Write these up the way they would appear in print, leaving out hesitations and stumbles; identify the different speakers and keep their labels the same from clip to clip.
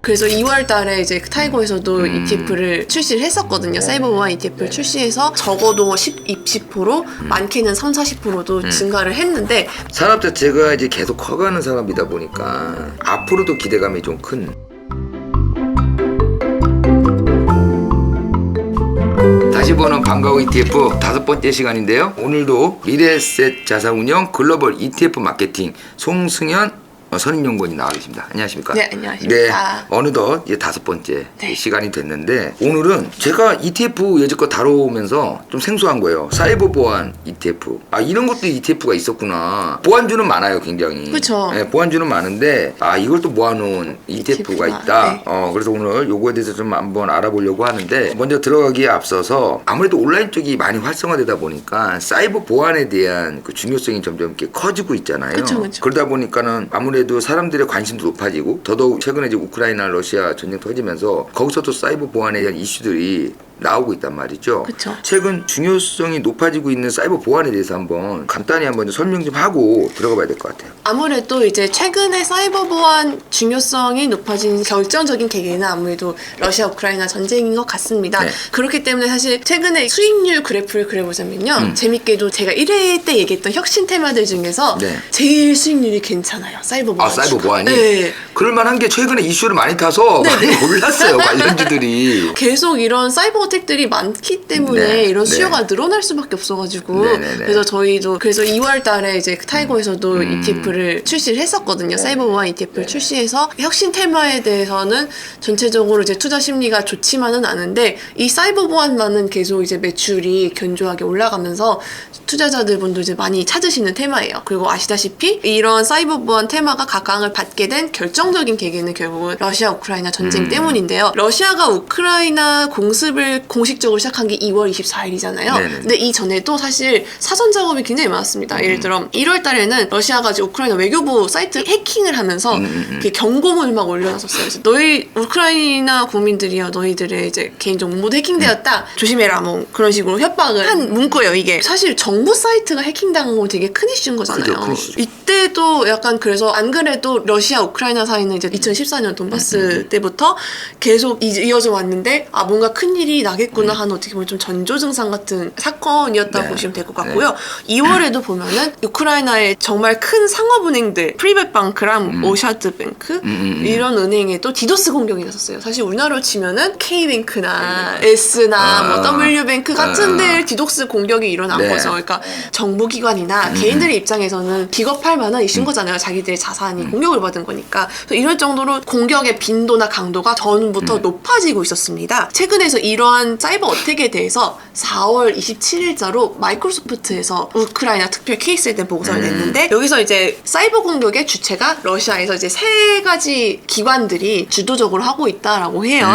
Speaker 1: 그래서 2월 달에 이제 타이거에서도 ETF를 출시를 했었거든요. 사이버 보안 ETF를 출시해서 적어도 20% 많게는 30-40%도 증가를 했는데
Speaker 2: 산업 자체가 이제 계속 커가는 산업이다 보니까 앞으로도 기대감이 좀 큰. 다시 보는 반가워 ETF 5번째 시간인데요. 오늘도 미래에셋 자산운용 글로벌 ETF 마케팅 송승현 선임연구원이 나와 계십니다. 안녕하십니까?
Speaker 1: 네, 안녕하십니까?
Speaker 2: 네, 어느덧 이제 5번째
Speaker 1: 네.
Speaker 2: 시간이 됐는데 오늘은 제가 ETF 여지껏 다뤄오면서 좀 생소한 거예요. 사이버 보안 ETF. 아, 이런 것도 ETF가 있었구나. 보안주는 많아요, 굉장히.
Speaker 1: 그쵸.
Speaker 2: 네, 보안주는 많은데 아, 이걸 또 모아놓은 ETF가 있다.
Speaker 1: 네.
Speaker 2: 그래서 오늘 요거에 대해서 좀 한번 알아보려고 하는데 먼저 들어가기에 앞서서 아무래도 온라인 쪽이 많이 활성화되다 보니까 사이버 보안에 대한 그 중요성이 점점 이렇게 커지고 있잖아요.
Speaker 1: 그쵸.
Speaker 2: 그러다 보니까는 아무래도 사람들의 관심도 높아지고 더더욱 최근에 이제 우크라이나 러시아 전쟁 터지면서 거기서도 사이버 보안에 대한 이슈들이 나오고 있단 말이죠.
Speaker 1: 그쵸.
Speaker 2: 최근 중요성이 높아지고 있는 사이버 보안에 대해서 한번 간단히 한번 설명 좀 하고 들어가 봐야 될 것 같아요.
Speaker 1: 아무래도 이제 최근에 사이버 보안 중요성이 높아진 결정적인 계기는 아무래도 러시아 우크라이나 전쟁인 것 같습니다.
Speaker 2: 네.
Speaker 1: 그렇기 때문에 사실 최근에 수익률 그래프를 그려보자면요. 재밌게도 제가 1회 때 얘기했던 혁신 테마들 중에서
Speaker 2: 네.
Speaker 1: 제일 수익률이 괜찮아요. 사이버 보안.
Speaker 2: 아, 사이버 보안이?
Speaker 1: 네.
Speaker 2: 그럴만한 게 최근에 이슈를 많이 타서 많이 올랐어요, 관련주들이.
Speaker 1: 계속 이런 사이버 어택들이 많기 때문에
Speaker 2: 네,
Speaker 1: 이런
Speaker 2: 네.
Speaker 1: 수요가 늘어날 수밖에 없어가지고
Speaker 2: 네네네.
Speaker 1: 그래서 저희도 그래서 2월 달에 이제 타이거에서도 ETF를 출시를 했었거든요. 사이버 보안 ETF를 출시해서 혁신 테마에 대해서는 전체적으로 이제 투자 심리가 좋지만은 않은데 이 사이버 보안만은 계속 이제 매출이 견조하게 올라가면서 투자자들 분도 이제 많이 찾으시는 테마예요. 그리고 아시다시피 이런 사이버 보안 테마가 각광을 받게 된 결정적인 계기는 결국은 러시아 우크라이나 전쟁 때문인데요. 러시아가 우크라이나 공습을 공식적으로 시작한 게 2월 24일이잖아요.
Speaker 2: 네네.
Speaker 1: 근데 이 전에도 사실 사전 작업이 굉장히 많았습니다. 예를 들어 1월 달에는 러시아가 이제 우크라이나 외교부 사이트 해킹을 하면서 그 경고문을 막 올려놨었어요. 그래서 너희 우크라이나 국민들이여 너희들의 이제 개인정보 모두 해킹되었다. 조심해라 뭐 그런 식으로 협박을 한 문구예요. 이게 사실 정부 사이트가 해킹당한 건 되게 큰 이슈인 거잖아요.
Speaker 2: 그죠, 큰 이슈죠.
Speaker 1: 이때도 약간 그래서 안 그래도 러시아 우크라이나 사이는 이제 2014년 돈바스 때부터 계속 이어져 왔는데 아 뭔가 큰 일이 나겠구나 하는 어떻게 보면 좀 전조 증상 같은 사건이었다고
Speaker 2: 네.
Speaker 1: 보시면 될 것 같고요. 2월에도 보면은 우크라이나의 정말 큰 상업은행들 프리벳방크랑 오샤드뱅크 이런 은행에도 디도스 공격이 났었어요. 사실 우리나라로 치면은 K뱅크나 S나 뭐 W뱅크 같은 데에 디도스 공격이 일어난
Speaker 2: 네.
Speaker 1: 거죠. 그러니까 정부기관이나 개인들의 입장에서는 기겁할 만한 이슈인 거잖아요. 자기들의 자산이 공격을 받은 거니까. 그래서 이럴 정도로 공격의 빈도나 강도가 전부터 높아지고 있었습니다. 최근에서 이러한 사이버 어택에 대해서 4월 27일자로 마이크로소프트에서 우크라이나 특별 케이스에 대한 보고서를 냈는데 여기서 이제 사이버 공격의 주체가 러시아에서 이제 3가지 기관들이 주도적으로 하고 있다라고 해요.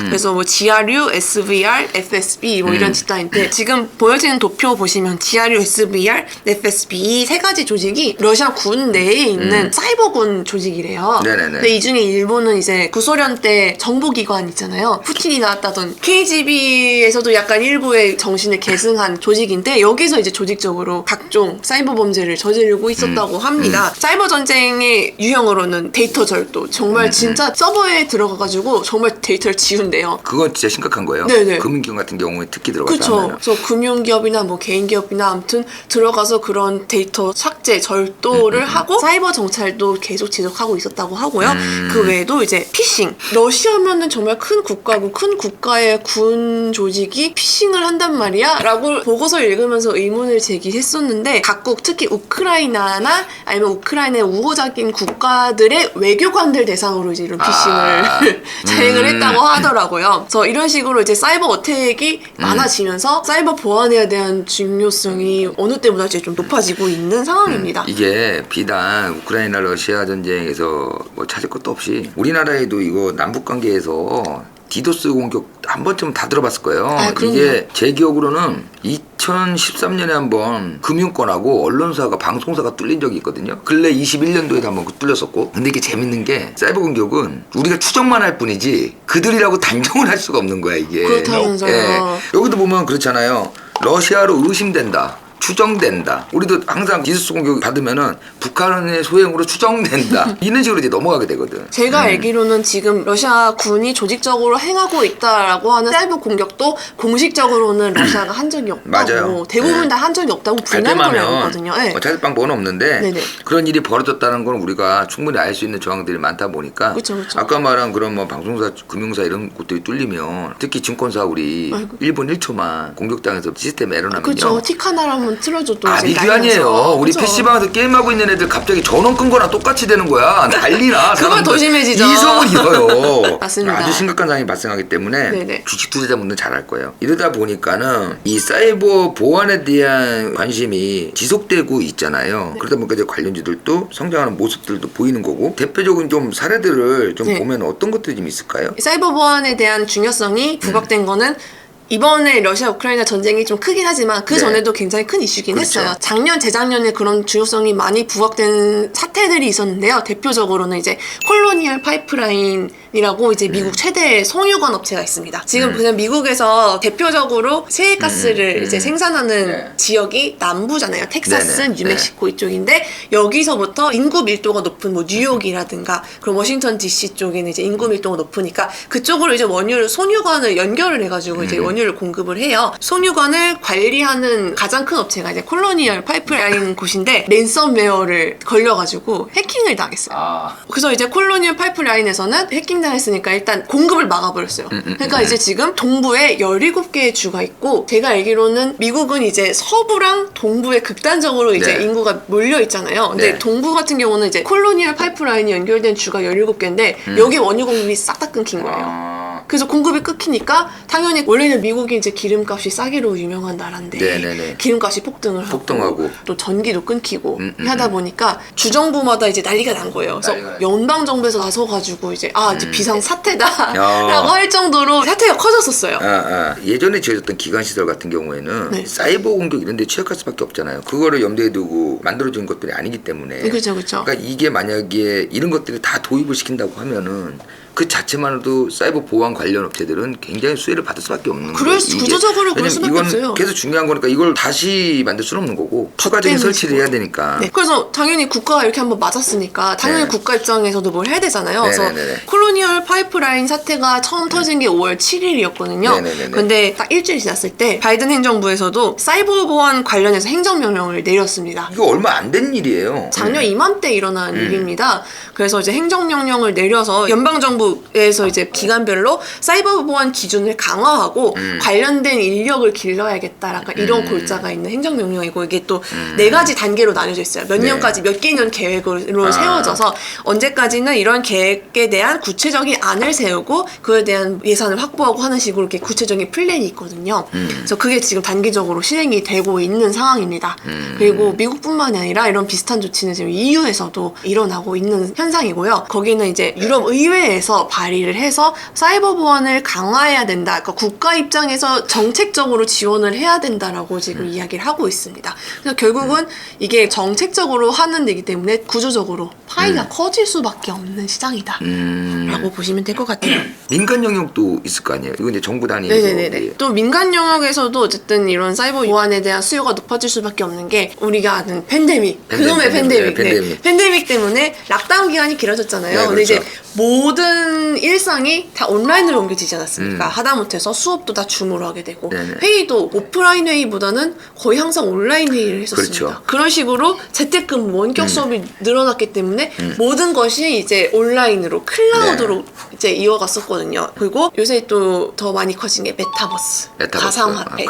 Speaker 1: 그래서 뭐 GRU, SVR, FSB 뭐 이런 집단인데 지금 보여지는 도표 보시면 GRU, SVR, FSB 이 3가지 조직이 러시아 군 내에 있는 사이버군 조직이래요.
Speaker 2: 네네네.
Speaker 1: 근데 이 중에 일본은 이제 구소련 때 정보기관 있잖아요. 푸틴이 나왔다던 KGB에서도 약간 일부의 정신을 계승한 조직인데 여기서 이제 조직적으로 각종 사이버 범죄를 저지르고 있었다고 합니다. 사이버 전쟁의 유형으로는 데이터 절도 정말 진짜 서버에 들어가가지고 정말 데이터를 지운대요.
Speaker 2: 그건 진짜 심각한 거예요.
Speaker 1: 네네.
Speaker 2: 금융기관 같은 경우에 특히 들어가서
Speaker 1: 그렇죠.
Speaker 2: 하면은.
Speaker 1: 그래서 금융기업이나 뭐 개인기업이나 아무튼 들어가서 그런 데이터 삭제, 절도를 하고 사이버 정찰도 계속 지속하고 있었다고 하고요. 그 외에도 이제 피싱. 러시아면은 정말 큰 국가고 큰 국가의 군 조직이 피싱을 한단 말이야? 라고 보고서를 읽으면서 의문을 제기했었는데 각국 특히 우크라이나나 아니면 우크라이나의 우호적인 국가들의 외교관들 대상으로 이제 이런 피싱을 자행을 했다고 하더라고요. 그래서 이런 식으로 이제 사이버 어택이 많아지면서 사이버 보안에 대한 중요성이 어느 때보다 이제 좀 높아지고 있는 상황입니다.
Speaker 2: 이게 비단 우크라이나 러시아 전쟁에서 뭐 찾을 것도 없이 우리나라에도 이거 남북 관계에서 디도스 공격 한 번쯤 다 들어봤을 거예요.
Speaker 1: 아, 그럼요.
Speaker 2: 이게 제 기억으로는 2013년에 한번 금융권하고 언론사가 방송사가 뚫린 적이 있거든요. 근래 21년도에도 한번 뚫렸었고. 근데 이게 재밌는 게 사이버 공격은 우리가 추정만 할 뿐이지 그들이라고 단정을 할 수가 없는 거야 이게.
Speaker 1: 그렇다면서요.
Speaker 2: 예. 여기도 보면 그렇잖아요. 러시아로 의심된다. 추정된다. 우리도 항상 기습 공격 받으면은 북한의 소행으로 추정된다. 이런 식으로 이제 넘어가게 되거든.
Speaker 1: 제가 알기로는 지금 러시아 군이 조직적으로 행하고 있다라고 하는 사이버 공격도 공식적으로는 러시아가 한 적이 없다고
Speaker 2: 맞아요.
Speaker 1: 대부분
Speaker 2: 네.
Speaker 1: 다 한 적이 없다고 분명히 알고 있거든요. 네.
Speaker 2: 찾을 방법은 없는데
Speaker 1: 네네.
Speaker 2: 그런 일이 벌어졌다는 건 우리가 충분히 알 수 있는 정황들이 많다 보니까
Speaker 1: 그쵸, 그쵸.
Speaker 2: 아까 말한 그런 뭐 방송사, 금융사 이런 곳들이 뚫리면 특히 증권사 우리
Speaker 1: 아이고.
Speaker 2: 1분 1초만 공격당해서 시스템 에러나면요.
Speaker 1: 그렇죠. 틱 하나라면 틀어줘도
Speaker 2: 아,
Speaker 1: 이제
Speaker 2: 비교
Speaker 1: 난리 나죠.
Speaker 2: 아니에요. 우리
Speaker 1: 그쵸.
Speaker 2: PC방에서 게임하고 있는 애들 갑자기 전원 끈 거랑 똑같이 되는 거야. 난리나.
Speaker 1: 그건 더
Speaker 2: 사람들.
Speaker 1: 심해지죠.
Speaker 2: 이성을 잃어요.
Speaker 1: 맞습니다.
Speaker 2: 아주 심각한 상황이 발생하기 때문에
Speaker 1: 네네.
Speaker 2: 주식 투자자분들은 잘 알 거예요. 이러다 보니까는 이 사이버 보안에 대한 관심이 지속되고 있잖아요.
Speaker 1: 네.
Speaker 2: 그러다 보니까 이제 관련주들도 성장하는 모습들도 보이는 거고 대표적인 좀 사례들을 좀
Speaker 1: 네.
Speaker 2: 보면 어떤 것들이 좀 있을까요?
Speaker 1: 사이버 보안에 대한 중요성이 부각된 거는 이번에 러시아 우크라이나 전쟁이 좀 크긴 하지만 그
Speaker 2: 네.
Speaker 1: 전에도 굉장히 큰 이슈긴
Speaker 2: 그렇죠.
Speaker 1: 했어요. 작년 재작년에 그런 중요성이 많이 부각된 사태들이 있었는데요. 대표적으로는 이제 콜로니얼 파이프라인이라고 이제 미국 최대 송유관 업체가 있습니다. 지금 그냥 미국에서 대표적으로 세계가스를 이제 생산하는
Speaker 2: 네.
Speaker 1: 지역이 남부잖아요. 텍사스,
Speaker 2: 네네.
Speaker 1: 뉴멕시코 이쪽인데 여기서부터 인구 밀도가 높은 뭐 뉴욕이라든가 그리고 워싱턴 DC 쪽에는 이제 인구 밀도가 높으니까 그쪽으로 이제 원유를 송유관을 연결을 해가지고 이제 원유를 공급을 해요. 송유관을 관리하는 가장 큰 업체가 이제 콜로니얼 파이프라인 곳인데 랜섬웨어를 걸려가지고 해킹을 당했어요.
Speaker 2: 아,
Speaker 1: 그래서 이제 콜로니얼 파이프라인에서는 해킹 당했으니까 일단 공급을 막아버렸어요. 그러니까 이제 지금 동부에 17개의 주가 있고 제가 알기로는 미국은 이제 서부랑 동부에 극단적으로 이제
Speaker 2: 네.
Speaker 1: 인구가 몰려 있잖아요. 근데
Speaker 2: 네.
Speaker 1: 동부 같은 경우는 이제 콜로니얼 파이프라인이 연결된 주가 17개인데 여기 원유 공급이 싹 다 끊긴 거예요.
Speaker 2: 아.
Speaker 1: 그래서 공급이 끊기니까 당연히 원래는 미국이 이제 기름값이 싸기로 유명한 나라인데
Speaker 2: 네네네.
Speaker 1: 기름값이 폭등을 하고
Speaker 2: 폭등하고.
Speaker 1: 또 전기도 끊기고 하다 보니까 주정부마다 이제 난리가 난 거예요. 그래서
Speaker 2: 난리가
Speaker 1: 연방 정부에서 나서 가지고 이제 이제 비상
Speaker 2: 야.
Speaker 1: 사태다라고 할 정도로 사태가 커졌었어요.
Speaker 2: 예전에 지어졌던 기관시설 같은 경우에는
Speaker 1: 네.
Speaker 2: 사이버 공격 이런 데 취약할 수밖에 없잖아요. 그거를 염두에 두고 만들어진 것들이 아니기 때문에.
Speaker 1: 그렇죠, 그렇죠.
Speaker 2: 그러니까 이게 만약에 이런 것들이 다 도입을 시킨다고 하면은 그 자체만으로도 사이버 보안 관련 업체들은 굉장히 수혜를 받을 수밖에 없는 거예요. 이게.
Speaker 1: 구조적으로 그럴
Speaker 2: 왜냐면
Speaker 1: 수밖에
Speaker 2: 이건
Speaker 1: 없어요.
Speaker 2: 계속 중요한 거니까 이걸 다시 만들 수는 없는 거고 추가적인 설치를 해야 되니까.
Speaker 1: 네. 그래서 당연히 국가가 이렇게 한번 맞았으니까 당연히
Speaker 2: 네.
Speaker 1: 국가 입장에서도 뭘 해야 되잖아요.
Speaker 2: 네네네네.
Speaker 1: 그래서 콜로니얼 파이프라인 사태가 처음 터진 게 5월 7일이었거든요.
Speaker 2: 네네네네.
Speaker 1: 근데 딱 일주일 지났을 때 바이든 행정부에서도 사이버 보안 관련해서 행정명령을 내렸습니다.
Speaker 2: 이거 얼마 안 된 일이에요.
Speaker 1: 작년 이맘때 일어난 일입니다. 그래서 이제 행정명령을 내려서 연방정부에서 이제 기관별로 사이버 보안 기준을 강화하고 관련된 인력을 길러야겠다. 약간 이런 골자가 있는 행정명령이고 이게 또 4가지 단계로 나뉘어져 있어요. 몇
Speaker 2: 네.
Speaker 1: 년까지 몇 개년 계획으로 세워져서 언제까지는 이런 계획에 대한 구체적인 안을 세우고 그에 대한 예산을 확보하고 하는 식으로 이렇게 구체적인 플랜이 있거든요. 그래서 그게 지금 단기적으로 실행이 되고 있는 상황입니다. 그리고 미국뿐만이 아니라 이런 비슷한 조치는 지금 EU에서도 일어나고 있는 현상이고요. 거기는 이제 유럽 의회에서 발의를 해서 사이버 보안을 강화해야 된다. 그러니까 국가 입장에서 정책적으로 지원을 해야 된다라고 지금 이야기를 하고 있습니다. 그래서 결국은 이게 정책적으로 하는 데이기 때문에 구조적으로 파이가 커질 수밖에 없는 시장이다. 라고 보시면 될 것 같아요.
Speaker 2: 민간 영역도 있을 거 아니에요. 이건 이제 정부 단위에서.
Speaker 1: 네네네. 또 민간 영역에서도 어쨌든 이런 사이버 보안에 대한 수요가 높아질 수밖에 없는 게 우리가 아는 팬데믹. 그놈의 팬데믹.
Speaker 2: 팬데믹.
Speaker 1: 팬데믹 때문에 락다운 기간이 길어졌잖아요.
Speaker 2: 네,
Speaker 1: 근데 이제
Speaker 2: 그렇죠.
Speaker 1: 모든 일상이 다 온라인으로 옮겨지지 않았습니까? 하다못해서 수업도 다 줌으로 하게 되고
Speaker 2: 네네.
Speaker 1: 회의도 오프라인 회의보다는 거의 항상 온라인 회의를 했었습니다.
Speaker 2: 그렇죠.
Speaker 1: 그런 식으로 재택근무 원격 수업이 늘어났기 때문에 모든 것이 이제 온라인으로 클라우드로 이제 이어갔었거든요. 그리고 요새 또 더 많이 커진 게 메타버스. 가상화폐.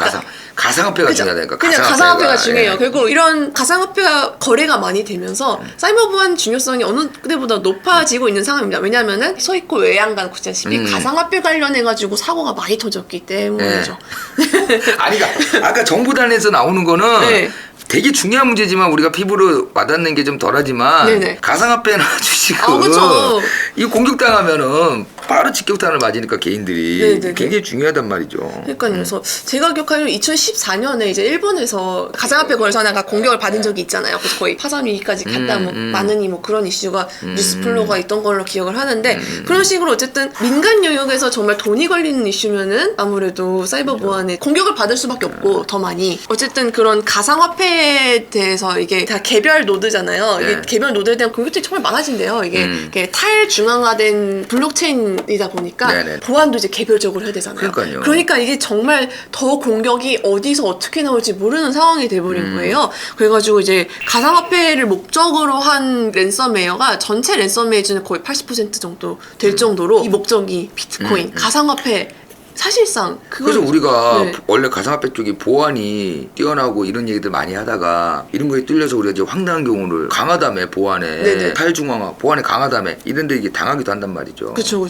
Speaker 2: 가상화폐가
Speaker 1: 그죠?
Speaker 2: 중요하다니까.
Speaker 1: 그냥 가상화폐가 중요해요.
Speaker 2: 예.
Speaker 1: 결국 이런 가상화폐가 거래가 많이 되면서 사이버 보안 중요성이 어느 때보다 높아지고 있는 상황입니다. 왜냐하면은 소있고 외양간 굳이다시피 가상화폐 관련해가지고 사고가 많이 터졌기 때문이죠.
Speaker 2: 아니, 아까 정부 단에서 나오는 거는
Speaker 1: 네.
Speaker 2: 되게 중요한 문제지만 우리가 피부로 와닿는 게 좀 덜하지만
Speaker 1: 네네.
Speaker 2: 가상화폐나 주식은
Speaker 1: 그쵸.
Speaker 2: 이거 공격당하면은 바로 직격탄을 맞으니까 개인들이
Speaker 1: 네네네.
Speaker 2: 굉장히 중요하단 말이죠.
Speaker 1: 그러니까요. 그래서 제가 기억하기로 2014년에 이제 일본에서 가상화폐 거래소나가 공격을 받은 적이 있잖아요. 그래서 거의 파산 위기까지 갔다 많으니 뭐 그런 이슈가 뉴스플로가 있던 걸로 기억을 하는데 그런 식으로 어쨌든 민간 영역에서 정말 돈이 걸리는 이슈면은 아무래도 사이버 보안에 공격을 받을 수밖에 없고 더 많이 어쨌든 그런 가상화폐에 대해서 이게 다 개별 노드잖아요. 이게
Speaker 2: 네.
Speaker 1: 개별 노드에 대한 공격들이 정말 많아진대요. 이게 탈중앙화된 블록체인이다 보니까
Speaker 2: 네네.
Speaker 1: 보안도 이제 개별적으로 해야 되잖아요.
Speaker 2: 그러니까요.
Speaker 1: 그러니까 이게 정말 더 공격이 어디서 어떻게 나올지 모르는 상황이 돼버린 거예요. 그래가지고 이제 가상화폐를 목적으로 한 랜섬웨어가 전체 랜섬웨어 중에 거의 80% 정도 될 정도로 이 목적이 비트코인, 가상화폐 사실상 그걸
Speaker 2: 그래서 우리가
Speaker 1: 네.
Speaker 2: 원래 가상화폐 쪽이 보안이 뛰어나고 이런 얘기들 많이 하다가 이런 거에 뚫려서 우리가 이제 황당한 경우를 강하다며 보안에
Speaker 1: 네네.
Speaker 2: 탈중앙화 보안에 강하다며 이런 데 이게 당하기도 한단 말이죠.
Speaker 1: 그쵸.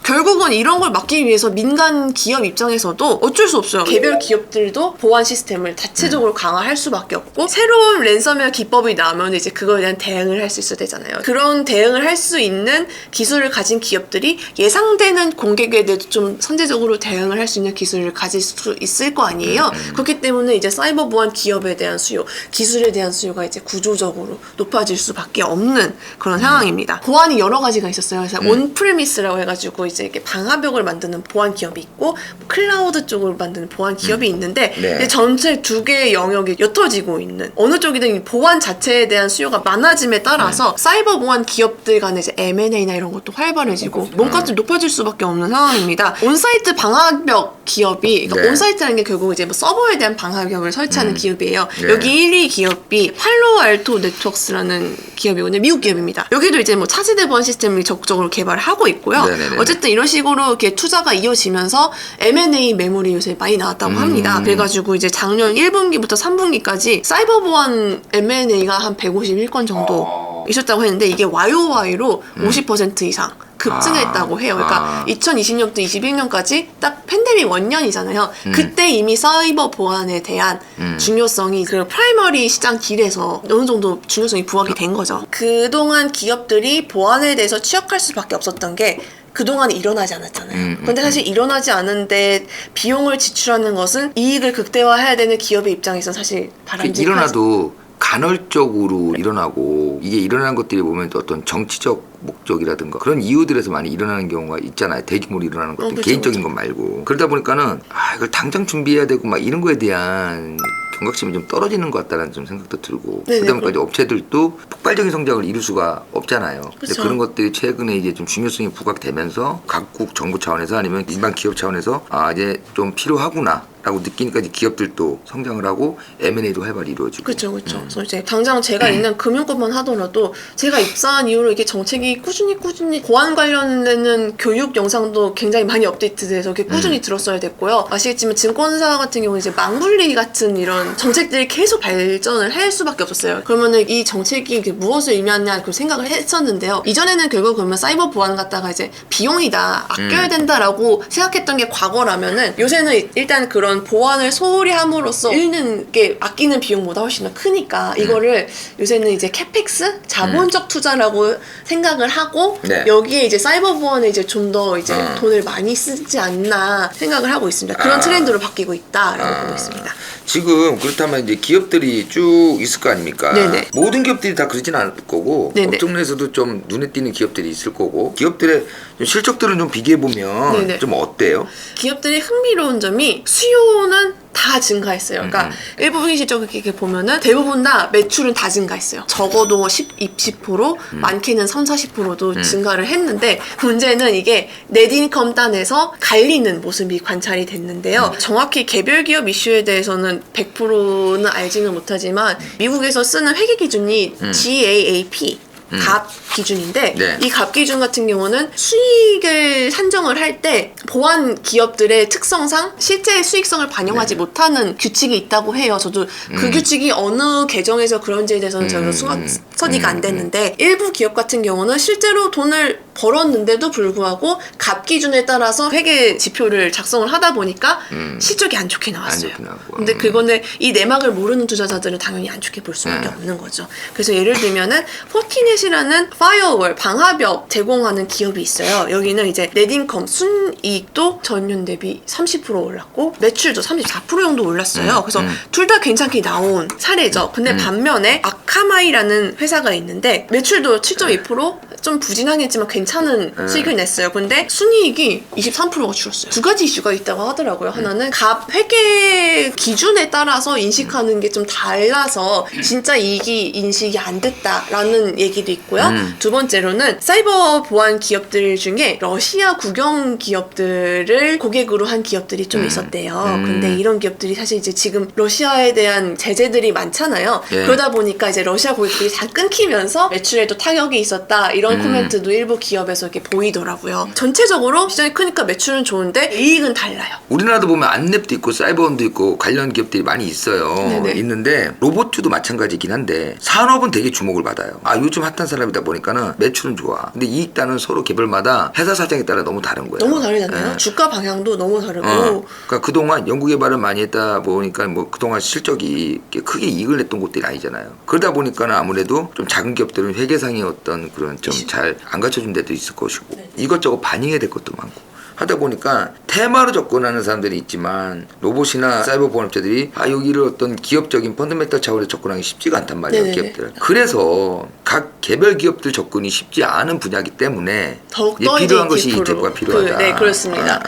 Speaker 1: 결국은 이런 걸 막기 위해서 민간 기업 입장에서도 어쩔 수 없어요. 개별 기업들도 보안 시스템을 자체적으로 강화할 수밖에 없고 새로운 랜섬웨어 기법이 나오면 이제 그거에 대한 대응을 할 수 있어야 되잖아요. 그런 대응을 할 수 있는 기술을 가진 기업들이 예상되는 공격에 대해서 좀 선제적으로 대응을 할 수 있는 기술을 가질 수 있을 거 아니에요. 그렇기 때문에 이제 사이버 보안 기업에 대한 수요, 기술에 대한 수요가 이제 구조적으로 높아질 수밖에 없는 그런 상황입니다. 보안이 여러 가지가 있었어요. 그래서 온프레미스라고 해가지고 이제 이렇게 방화벽을 만드는 보안 기업이 있고 클라우드 쪽으로 만드는 보안 기업이 있는데
Speaker 2: 네.
Speaker 1: 이제 전체 두 개의 영역이 옅어지고 있는 어느 쪽이든 이 보안 자체에 대한 수요가 많아짐에 따라서 사이버 보안 기업들 간의 이제 M&A나 이런 것도 활발해지고 몸값이 높아질 수밖에 없는 상황입니다. 온사이트 방화벽 기업이 그러니까
Speaker 2: 네.
Speaker 1: 온사이트라는 게 결국 이제 뭐 서버에 대한 방화벽을 설치하는 기업이에요.
Speaker 2: 네.
Speaker 1: 여기 1위 기업이 팔로알토 네트워크스라는 기업이거든요. 미국 기업입니다. 여기도 이제 뭐 차세대 보안 시스템을 적극적으로 개발을 하고 있고요.
Speaker 2: 네네네.
Speaker 1: 어쨌든 이런 식으로 이렇게 투자가 이어지면서 M&A 매물이 요새 많이 나왔다고 합니다. 그래가지고 이제 작년 1분기부터 3분기까지 사이버 보안 M&A가 한 151건 정도 있었다고 했는데 이게 YOY로 50% 이상 급증했다고 해요. 그러니까 2020년부터 21년까지 딱 팬데믹 원년이잖아요. 그때 이미 사이버 보안에 대한 중요성이 그 프라이머리 시장 길에서 어느 정도 중요성이 부각이 된 거죠. 그동안 기업들이 보안에 대해서 취약할 수밖에 없었던 게 그동안 일어나지 않았잖아요. 근데 사실 일어나지 않은데 비용을 지출하는 것은 이익을 극대화해야 되는 기업의 입장에서 사실 바람직하지.
Speaker 2: 일어나도 간헐적으로 일어나고 이게 일어나는 것들이 보면 또 어떤 정치적 목적이라든가 그런 이유들에서 많이 일어나는 경우가 있잖아요. 대규모로 일어나는 것들
Speaker 1: 그쵸,
Speaker 2: 개인적인
Speaker 1: 그쵸.
Speaker 2: 것 말고 그러다 보니까는 이걸 당장 준비해야 되고 막 이런 거에 대한 경각심이 좀 떨어지는 것 같다는 좀 생각도 들고
Speaker 1: 네네,
Speaker 2: 그러다 보니까 이제 업체들도 폭발적인 성장을 이룰 수가 없잖아요. 근데
Speaker 1: 그쵸.
Speaker 2: 그런 것들이 최근에 이제 좀 중요성이 부각되면서 각국 정부 차원에서 아니면 일반 기업 차원에서 이제 좀 필요하구나 라고 느끼니까 이제 기업들도 성장을 하고 M&A도 활발히 이루어지고
Speaker 1: 그렇죠. 그래서 이제 당장 제가 있는 금융권만 하더라도 제가 입사한 이후로 이게 정책이 꾸준히 보안 관련되는 교육 영상도 굉장히 많이 업데이트돼서 이렇게 꾸준히 들었어야 됐고요. 아시겠지만 증권사 같은 경우는 이제 망분리 같은 이런 정책들이 계속 발전을 할 수밖에 없었어요. 그러면은 이 정책이 이게 무엇을 의미하냐 그 생각을 했었는데요. 이전에는 결국 그러면 사이버 보안 갖다가 이제 비용이다, 아껴야 된다라고 생각했던 게 과거라면은 요새는 일단 그런 보안을 소홀히 함으로써 잃는 게 아끼는 비용보다 훨씬 더 크니까 이거를 요새는 이제 캐펙스 자본적 투자라고 생각을 하고
Speaker 2: 네.
Speaker 1: 여기에 이제 사이버 보안에 이제 좀 더 이제 돈을 많이 쓰지 않나 생각을 하고 있습니다. 그런 트렌드로 바뀌고 있다라고 보고 있습니다.
Speaker 2: 지금 그렇다면 이제 기업들이 쭉 있을 거 아닙니까?
Speaker 1: 네네.
Speaker 2: 모든 기업들이 다 그러진 않을 거고
Speaker 1: 네네.
Speaker 2: 업종 내에서도 좀 눈에 띄는 기업들이 있을 거고 기업들의 좀 실적들은 좀 비교해 보면
Speaker 1: 네네.
Speaker 2: 좀 어때요?
Speaker 1: 기업들이 흥미로운 점이 수요는 다 증가했어요. 그러니까 일부 실적 이렇게 보면은 대부분 다 매출은 다 증가했어요. 적어도 20% 많게는 30-40%도 증가를 했는데 문제는 이게 넷인컴 단에서 갈리는 모습이 관찰이 됐는데요. 정확히 개별 기업 이슈에 대해서는 100%는 알지는 못하지만 미국에서 쓰는 회계 기준이 GAAP 갑 기준인데
Speaker 2: 네.
Speaker 1: 이 갑 기준 같은 경우는 수익을 산정을 할 때 보안 기업들의 특성상 실제 수익성을 반영하지 못하는 규칙이 있다고 해요. 저도 그 규칙이 어느 계정에서 그런지에 대해서는 제가 스터디가 안 됐는데 일부 기업 같은 경우는 실제로 돈을 벌었는데도 불구하고 갑 기준에 따라서 회계 지표를 작성을 하다 보니까 실적이 안 좋게 나왔어요.
Speaker 2: 안 좋게 나왔고.
Speaker 1: 근데 그거는 이 내막을 모르는 투자자들은 당연히 안 좋게 볼 수밖에 없는 거죠. 그래서 예를 들면은 포티넷이라는 파이어월 방화벽 제공하는 기업이 있어요. 여기는 이제 넷인컴 순이익도 전년 대비 30% 올랐고 매출도 34% 정도 올랐어요. 그래서 둘 다 괜찮게 나온 사례죠. 근데 반면에 아카마이라는 회사가 있는데 매출도 7.2%좀 부진하긴 했지만 괜찮은 수익을 냈어요. 근데 순이익이 23%가 줄었어요. 두 가지 이슈가 있다고 하더라고요. 하나는 갑 회계 기준에 따라서 인식하는 게 좀 달라서 진짜 이익이 인식이 안 됐다라는 얘기도 있고요. 두 번째로는 사이버 보안 기업들 중에 러시아 국영 기업들을 고객으로 한 기업들이 좀 있었대요. 근데 이런 기업들이 사실 이제 지금 러시아에 대한 제재들이 많잖아요.
Speaker 2: 예.
Speaker 1: 그러다 보니까 이제 러시아 고객들이 다 끊기면서 매출에도 타격이 있었다 이런 코멘트도 일부 기업에서 이렇게 보이더라고요. 전체적으로 시장이 크니까 매출은 좋은데 이익은 달라요.
Speaker 2: 우리나라도 보면 안랩도 있고 사이버원도 있고 관련 기업들이 많이 있어요.
Speaker 1: 네네.
Speaker 2: 있는데 로봇주도 마찬가지긴 한데 산업은 되게 주목을 받아요. 아 요즘 핫한 사람이다 보니까는 매출은 좋아. 근데 이익단은 서로 개별마다 회사 사정에 따라 너무 다른 거예요.
Speaker 1: 너무 다르잖아요.
Speaker 2: 예.
Speaker 1: 주가 방향도 너무 다르고
Speaker 2: 그러니까 그동안 연구개발을 많이 했다 보니까 뭐 그동안 실적이 크게 이익을 냈던 곳들이 아니잖아요. 그러다 보니까는 아무래도 좀 작은 기업들은 회계상의 어떤 그런 좀 잘 안 갖춰준 데도 있을 것이고 이것저것 반영해야 될 것도 많고 하다 보니까 테마로 접근하는 사람들이 있지만 로봇이나 사이버 보안업체들이 여기를 어떤 기업적인 펀더멘탈 차원에서 접근하기 쉽지가 않단 말이에요.
Speaker 1: 네네네.
Speaker 2: 기업들. 그래서 각 개별 기업들 접근이 쉽지 않은 분야이기 때문에
Speaker 1: 더욱더
Speaker 2: 필요한
Speaker 1: 이제
Speaker 2: 것이
Speaker 1: ETF로.
Speaker 2: ETF가 필요하다.
Speaker 1: 네, 그렇습니다.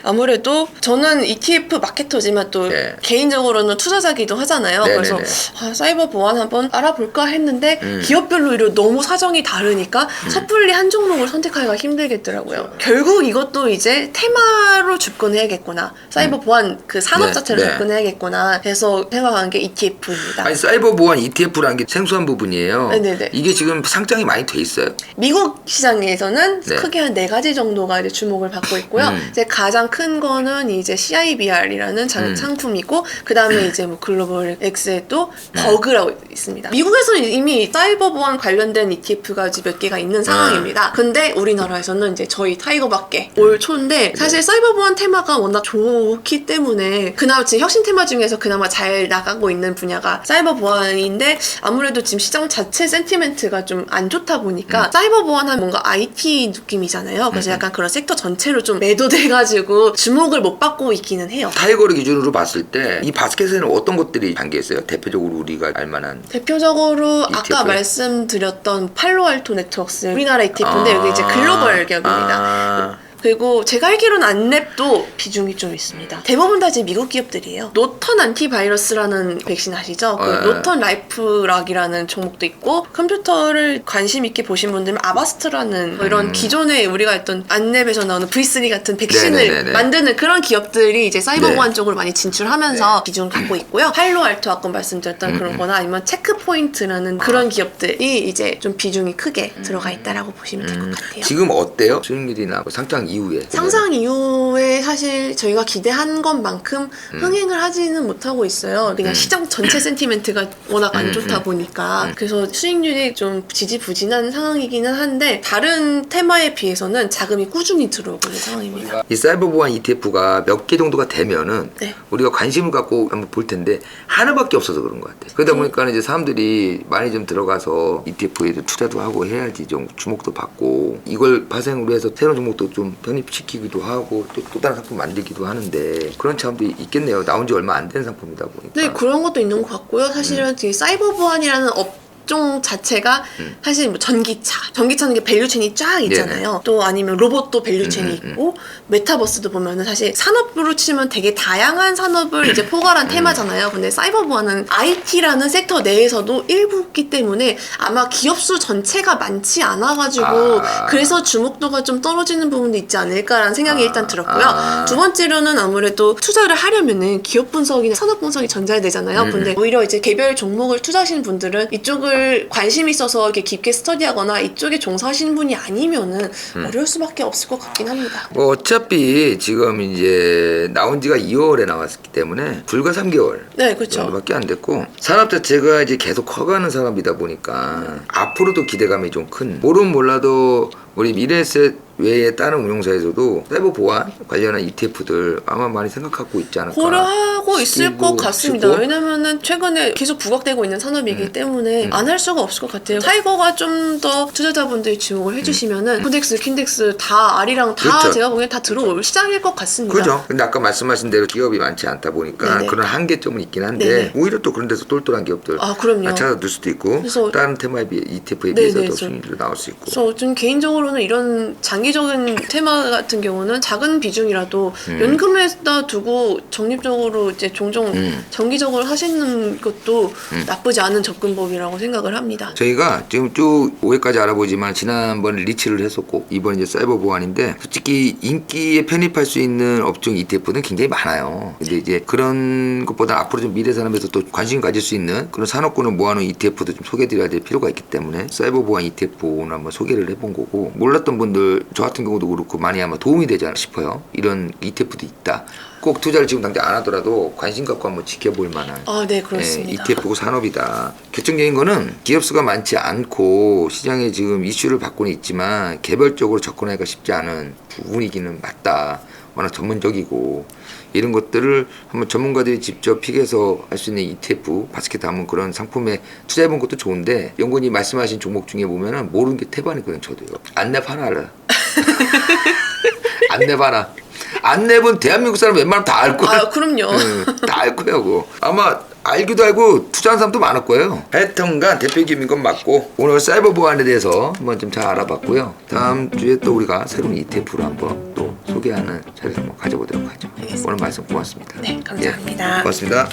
Speaker 1: 아무래도 저는 ETF 마케터지만 또
Speaker 2: 네.
Speaker 1: 개인적으로는 투자자기도 하잖아요.
Speaker 2: 네네네.
Speaker 1: 그래서 사이버 보안 한번 알아볼까 했는데 기업별로 이렇게 너무 사정이 다르니까 섣불리 한 종목을 선택하기가 힘들겠더라고요. 결국 이것도 이제 테마로 접근해야겠구나. 사이버 보안 그 산업
Speaker 2: 네,
Speaker 1: 자체로
Speaker 2: 네.
Speaker 1: 접근해야겠구나 해서 생각한 게 ETF입니다.
Speaker 2: 아니 사이버 보안 ETF라는 게 생소한 부분이에요.
Speaker 1: 네네네.
Speaker 2: 이게 지금 상장이 많이 돼 있어요.
Speaker 1: 미국 시장에서는
Speaker 2: 네.
Speaker 1: 크게 한 4가지 정도가 이제 주목을 받고 있고요. 이제 가장 큰 거는 이제 CIBR이라는 상품이고, 그 다음에 이제 뭐 글로벌 X에도 버그라고 있습니다. 미국에서는 이미 사이버 보안 관련된 ETF가 이제 몇 개가 있는 상황입니다. 근데 우리나라에서는 이제 저희 타이거밖에 올 초인데 사실 사이버 보안 테마가 워낙 좋기 때문에 그나마 지금 혁신 테마 중에서 그나마 잘 나가고 있는 분야가 사이버 보안인데 아무래도 지금 시장 자체 센티멘트가 좀 안 좋다 보니까 사이버 보안은 뭔가 IT 느낌이잖아요. 그래서 약간 그런 섹터 전체로 좀 매도돼가지고 주목을 못 받고 있기는 해요.
Speaker 2: 타이거를 기준으로 봤을 때 이 바스켓에는 어떤 것들이 담겨 있어요? 대표적으로 우리가 알만한
Speaker 1: 대표적으로 아까
Speaker 2: ETF?
Speaker 1: 말씀드렸던 팔로알토 네트워크스 우리나라 ETF인데 여기 이제 글로벌 기업입니다. 그리고 제가 알기로는 안랩도 비중이 좀 있습니다. 대부분 다 이제 미국 기업들이에요. 노턴 안티바이러스라는 백신 아시죠? 그 노턴 라이프락이라는 종목도 있고, 컴퓨터를 관심 있게 보신 분들은 아바스트라는 뭐 이런 기존에 우리가 했던 안랩에서 나오는 V3 같은 백신을
Speaker 2: 네네네네.
Speaker 1: 만드는 그런 기업들이 이제 사이버
Speaker 2: 네.
Speaker 1: 보안 쪽으로 많이 진출하면서 비중을 갖고 있고요. 팔로알토 아까 말씀드렸던 그런 거나 아니면 체크포인트라는 그런 기업들이 이제 좀 비중이 크게 들어가 있다라고 보시면 될 것 같아요.
Speaker 2: 지금 어때요? 수익률이나 뭐 상장 이후에
Speaker 1: 상장 이후에 사실 저희가 기대한 것만큼 흥행을 하지는 못하고 있어요. 그냥 시장 전체 센티멘트가 워낙 안 좋다 보니까. 그래서 수익률이 좀 지지부진한 상황이기는 한데 다른 테마에 비해서는 자금이 꾸준히 들어오고 있는 상황입니다.
Speaker 2: 이 사이버 보안 ETF가 몇 개 정도가 되면은
Speaker 1: 네.
Speaker 2: 우리가 관심을 갖고 한번 볼 텐데 하나밖에 없어서 그런 것 같아요. 그러다 보니까 이제 사람들이 많이 좀 들어가서 ETF에 투자도 하고 해야지 좀 주목도 받고 이걸 파생으로 해서 새로운 종목도 좀 편입시키기도 하고 또 다른 상품 만들기도 하는데 그런 차원도 있겠네요. 나온 지 얼마 안 된 상품이다 보니까.
Speaker 1: 네, 그런 것도 있는 것 같고요. 사실은 되게 사이버 보안이라는 업종 자체가 사실 뭐 전기차는 게 밸류체인이 쫙 있잖아요. 또 아니면 로봇도 밸류체인이 있고 메타버스도 보면은 사실 산업으로 치면 되게 다양한 산업을 이제 포괄한 테마잖아요. 근데 사이버 보안은 IT라는 섹터 내에서도 일부기 때문에 아마 기업 수 전체가 많지 않아가지고 그래서 주목도가 좀 떨어지는 부분도 있지 않을까라는 생각이 일단 들었고요. 두 번째로는 아무래도 투자를 하려면은 기업 분석이나 산업 분석이 전제되잖아요. 근데 오히려 이제 개별 종목을 투자하시는 분들은 이쪽을 이거를 관심이 있어서 이렇게 깊게 스터디하거나 이쪽에 종사하시는 분이 아니면은 어려울 수밖에 없을 것 같긴 합니다.
Speaker 2: 뭐 어차피 지금 이제 나온 지가 2월에 나왔기 때문에 불과 3개월
Speaker 1: 네, 그렇죠.
Speaker 2: 정도밖에 안 됐고 산업 자체가 이제 계속 커가는 산업이다 보니까 앞으로도 기대감이 좀 큰. 모르면 몰라도 우리 미래에셋 외에 다른 운용사에서도 사이버 보안 관련한 ETF들 아마 많이 생각하고 있지 않을까.
Speaker 1: 고려하고 있을 것 같습니다.
Speaker 2: 싶고.
Speaker 1: 왜냐면은 최근에 계속 부각되고 있는 산업이기 때문에 안 할 수가 없을 것 같아요. 사이버가 좀 더 투자자분들이 주목을 해주시면은 코덱스, 킨덱스 다 아리랑 다
Speaker 2: 그렇죠.
Speaker 1: 제가 보기엔 다 들어올 시장일 것 같습니다.
Speaker 2: 그죠. 근데 아까 말씀하신 대로 기업이 많지 않다 보니까
Speaker 1: 네네.
Speaker 2: 그런 한계점은 있긴 한데
Speaker 1: 네네.
Speaker 2: 오히려 또 그런 데서 똘똘한 기업들
Speaker 1: 아, 그럼요.
Speaker 2: 찾아들 수도 있고
Speaker 1: 그래서-
Speaker 2: 다른 테마에 비해 ETF에
Speaker 1: 네네,
Speaker 2: 비해서 더
Speaker 1: 저-
Speaker 2: 수익률도 나올 수 있고.
Speaker 1: 그래서 좀 개인적으로는 이런 장기적인 테마 같은 경우는 작은 비중이라도 연금에다 두고 적립적으로 이제 종종 정기적으로 하시는 것도 나쁘지 않은 접근법이라고 생각을 합니다.
Speaker 2: 저희가 지금 쭉 5회까지 알아보지만 지난번 리치를 했었고 이번 이제 사이버 보안인데 솔직히 인기에 편입할 수 있는 업종 ETF는 굉장히 많아요. 근데 이제 그런 것보다 앞으로 좀 미래 산업에서 또 관심 가질 수 있는 그런 산업군을 모아놓은 ETF도 좀 소개드려야 될 필요가 있기 때문에 사이버 보안 ETF는 한번 소개를 해본 거고 몰랐던 분들 저 같은 경우도 그렇고 많이 아마 도움이 되지 않을까 싶어요. 이런 ETF도 있다. 꼭 투자를 지금 당장 안 하더라도 관심 갖고 한번 지켜볼 만한
Speaker 1: 아, 네, 그렇습니다.
Speaker 2: ETF고 산업이다. 결정적인 거는 기업 수가 많지 않고 시장에 지금 이슈를 받고는 있지만 개별적으로 접근하기가 쉽지 않은 부분이기는 맞다. 워낙 전문적이고 이런 것들을 한번 전문가들이 직접 픽해서 할 수 있는 ETF, 바스켓 담은 그런 상품에 투자해본 것도 좋은데 연구원이 말씀하신 종목 중에 보면은 모르는 게 태반이거든요. 저도요. 안랩 하나 알아요. 안랩 하나. 안랩은 대한민국 사람 웬만하면 다 알 거예요.
Speaker 1: 아, 그럼요.
Speaker 2: 다 알 거예요. 그거. 아마 알기도 알고 투자한 사람도 많을 거예요. 하여튼간 대표 기업인 건 맞고 오늘 사이버 보안에 대해서 한번 좀 잘 알아봤고요. 다음 주에 또 우리가 새로운 ETF로 한번 또 소개하는 자리를 한번 가져보도록 하죠.
Speaker 1: 알겠습니다.
Speaker 2: 오늘 말씀 고맙습니다.
Speaker 1: 네, 감사합니다.
Speaker 2: 예, 고맙습니다.